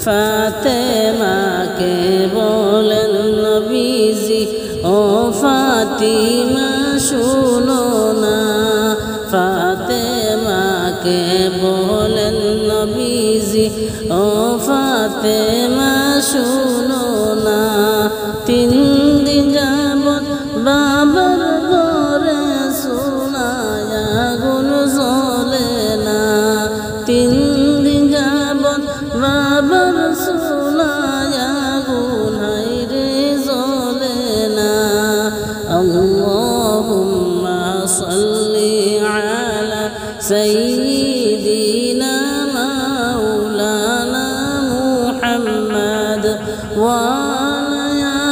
ফাতেমাকে বলেন নবীজি ও ফাতিমা শুনো না, ফাতেমাকে বলেন নবীজি ও ফাতেমা শুনো না। 3 দিন যাবত বাবার ঘরে সোনায় আগুন জ্বলে না, 3 দিন যাবত বাবার সোনায় আগুন হায়রে জ্বলে না। আল্লাহুম্মা সাল্লি আলা সাইয়্যিদিনা মাওলানা মুহাম্মদ ওয়া আলা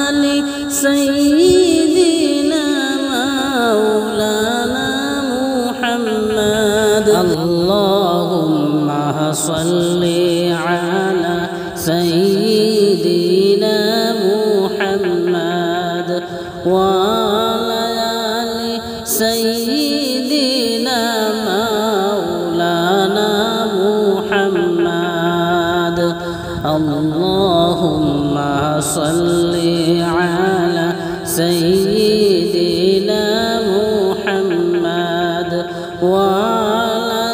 আলি সাইয়্যিদিনা মাওলানা মুহাম্মদ। আল্লাহুম্মা সাল্লি আলা সাইয়্যিদিনা মুহাম্মদ ওয়া আলা আলি সাইয়্যিদিনা মাওলানা মুহাম্মদ। আল্লাহুম্মা সাল্লি আলা সাইয়্যিদিনা মুহাম্মদ ওয়া আলা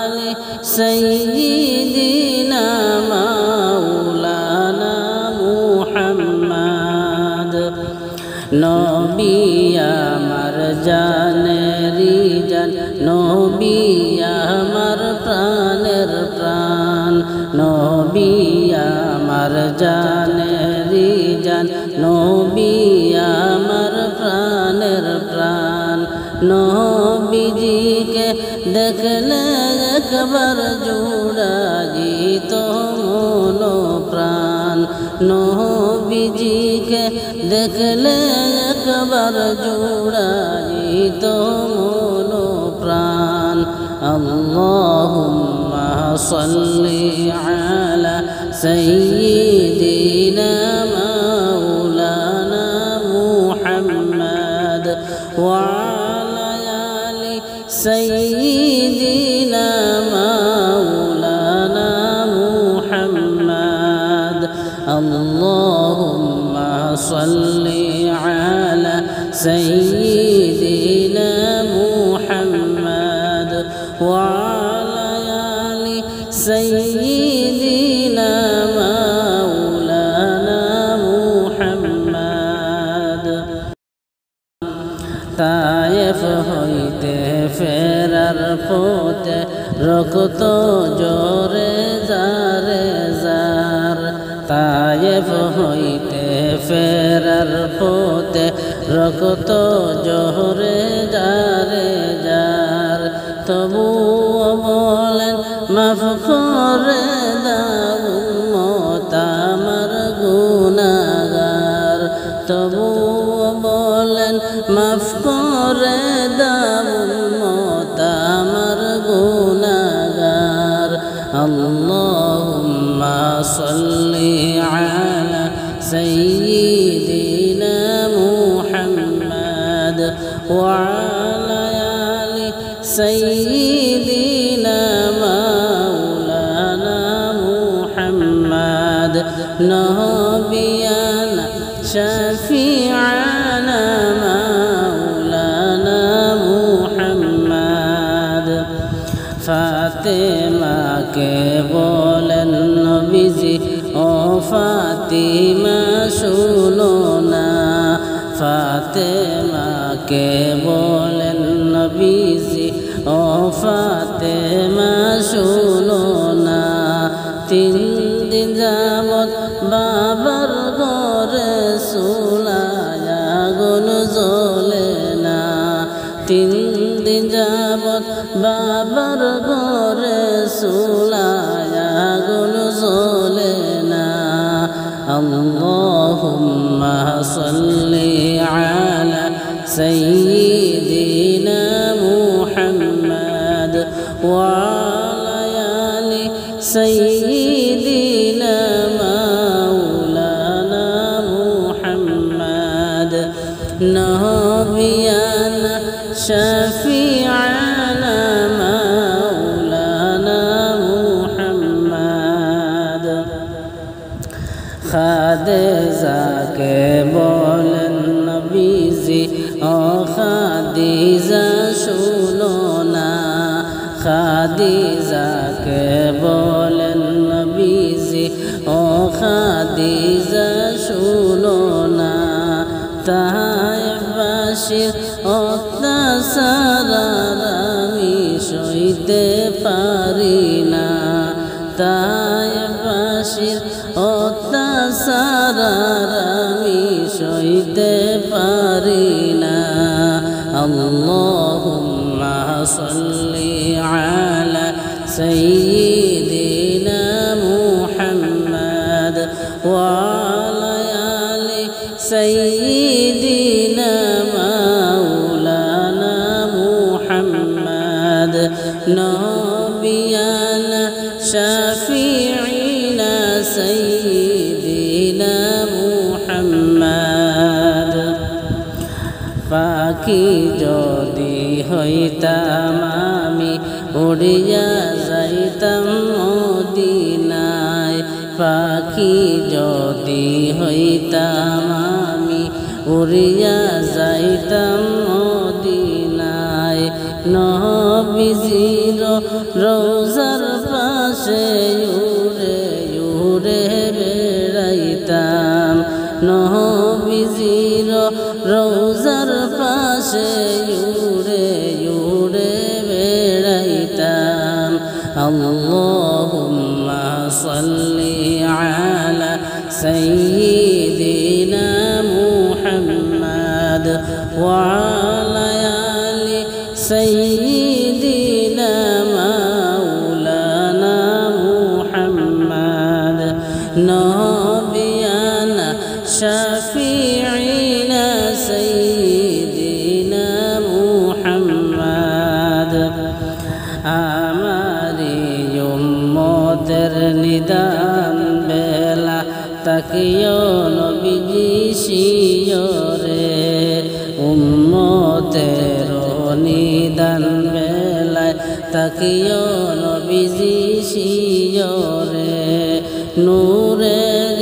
আলি সাইয়্যিদিনা মাওলানা মুহাম্মদ। নবী আমার জানেরি জান, নবী আমার প্রাণের প্রাণ, নবী আমার জানেরি জান, নবী আমার প্রাণের প্রাণ। নবীজিকে দেখলে একবার জুড়া যেত মন প্রাণ, নবীজিকে দেখলে একবার জুড়া যেত মন প্রাণ। আল্লাহুম্মা সাল্লি আলা সাইয়্যিদিনা মাওলানা মুহাম্মদ ওয়া আলা আলি সাইয়্যিদিনা মাওলানা মুহাম্মদ। আল্লাহুম্মা সাল্লি আলা সাইয়্যিদিনা মুহাম্মদ ওয়া আলা আলি সাইয়্যিদিনা মাওলানা মুহাম্মদ। তায়েফ হইতে ফেরার পথে রক্ত জোরে জারে জার, তায়েফ হইতে ফেরার পথে রক্ত জোরে জারে জার। তবুও বলেন মাফ করে দাও উম্মত আমার গুনাহগার, তবুও বলেন মাফ করে দাও উম্মত আমার গুনাহগার। আল্লাহুম্মা সাল্লি আলা সাইয়্যিদিনা মুহাম্মদ ওয়া আলা আলি সাইয়্যিদিনা মাওলানা মুহাম্মদ। নবিয়ানা শাফিআনা মাওলানা মুহাম্মদ। ফাতেমাকে বলেন নবীজি ও ফাতিমা শুনো না, ফাতেমাকে বলেন নবীজি ও ফাতেমা শুনো না। 3 দিন যাবত বাবার ঘরে সোনায় আগুন জ্বলে না, 3 দিন যাবত বাবার ঘরে সোনায় আগুন জ্বলে না। আল্লাহুম্মা সাল্লি আলা সাইয়্যিদিনা মুহাম্মদ ওয়া আলা আলি সাইয়্যিদিনা মাওলানা মুহাম্মদ। নবিয়ানা শাফিআনা মাওলানা মুহাম্মদ। খাদিজাকে বলেন নবীজি ও খাদিজা শুনো না খাদিজাকে বলেন নবীজি ও খাদিজা শুনো না তাইফবাসীর অত্যাচার আমি সইতে পারি না তাইফবাসীর অত্যাচার আমি সইতে পারি না আল্লাহুম্মা সাল্লি আলা সাইয়্যিদিনা মুহাম্মাদ ওয়া আলা আলি সাইয়্যিদিনা মাওলানা মুহাম্মাদ নবিয়ানা শাফিঈনা সাইয়্যিদিনা মুহাম্মাদ পাখি যদি হইতাম আমি উড়িয়া যাইতাম মদিনায় পাখি যদি হইতাম আমি উড়িয়া যাইতাম মদিনায় নবীজির রওজার পাশে উড়ে উড়ে বেড়াইতাম নবীজির রওজার পাশে উড়ে উড়ে বেড়াইতাম আল্লাহুম্মা সাল্লি আলা সাইয়্যিদিনা মুহাম্মাদ ওয়া আলা আলি সাইয়্যিদিনা মাওলানা মুহাম্মাদ নবিয়ানা শাফিঈনা সাইয়্যিদিনা মুহাম্মাদ আমারি উম্মতের নিদান বেলা তাকিও নবীজি শিয়রে উম্মতের নিদান বেলায় তাকিও নবীজি শিয়রে নূরের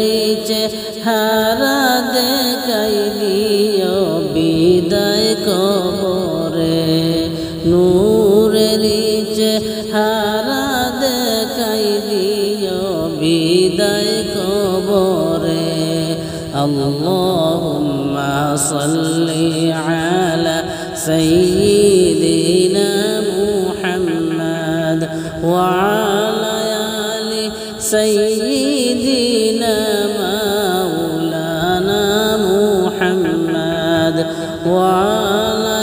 চেহারা দেখাই দিও বিদায় কবরে নূরের চেহারা দেখাই দিও বিদায় কবরে আল্লাহুম্মা সাল্লি আলা সাইয়্যিদিনা মুহাম্মাদ ওয়া আলা আলি সাইয়্যিদিনা মাওলানা মুহাম্মাদ ওয়া আলা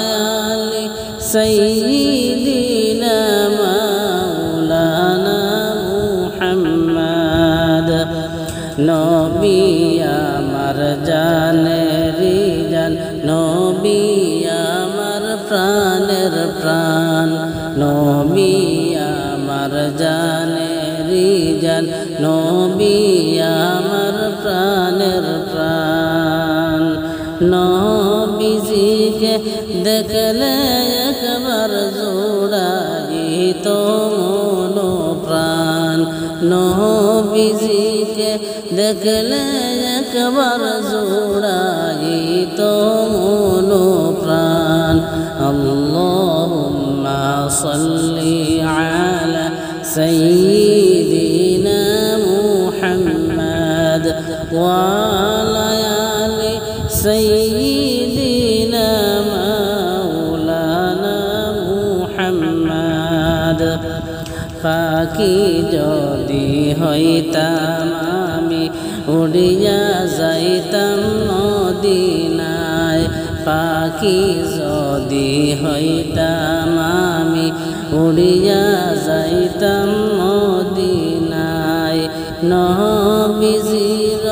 আলি সাইয়্যিদিনা মাওলানা মুহাম্মাদ নবী আমার জানেরি জান নবী আমার প্রাণের প্রাণ নবী আমার জানেরি জান নবী আমার প্রাণের প্রাণ নবীজিকে দেখলে একবার জোড়াইত মন প্রাণ নবীজিকে দেখলে একবার জোড়াইত মন প্রাণ আল্লাহুম্মা সাল্লি আলা সাইয়্যিদিনা মুহাম্মাদ ওয়া আলা আলি সাইয়্যিদিনা মাওলানা মুহাম্মাদ পাখি যদি হইতাম আমি উড়িয়া যাইতাম মদিনায় পাখি যদি হইতাম আমি উড়িয়া যাইতাম মদিনায় নবীজির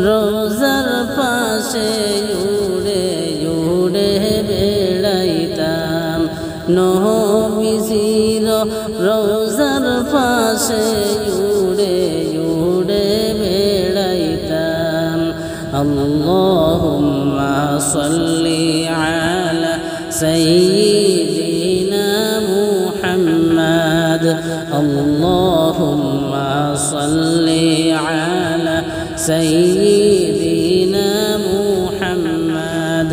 রওজার পাশে উড়ে উড়ে বেড়াইতাম নবীজির রওজার পাশে উড়ে উড়ে বেড়াইতাম আল্লাহুম্মা সাল্লি আলা সাইয়্যিদিনা মুহাম্মাদ আল্লাহুম্মা সাল্লি আলা سيدنا محمد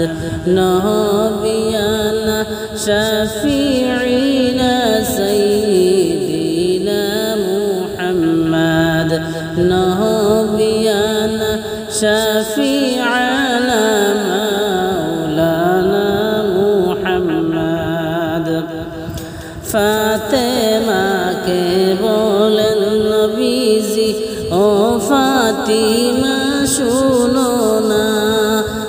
نبينا شفيعنا سيدنا محمد نبينا شفيعنا مولانا محمد فاطمة के बोलन नबीजी ओ फातिमा सुनो ना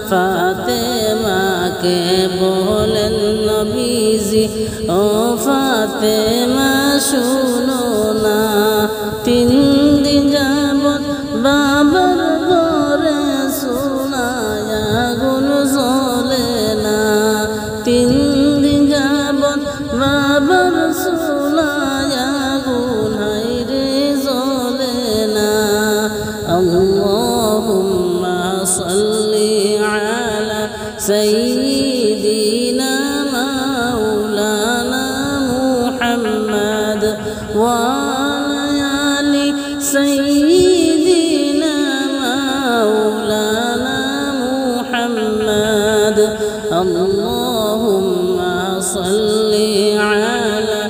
फातिमा के बोलन नबीजी ओ फातिमा सुनो ना तीन दिन जाबत बाबर घरे सुनाया गुन জ্বলে না तीन दिन जाबत बाबर सुनाया गुन हायरे জ্বলে না अल्लाहुम्मा सल्ली अला सय्यिदिना मौलाना मुहम्मद व अला आलि सय्यिदिना मौलाना मुहम्मद अल्लाहुम्मा सल्ली अला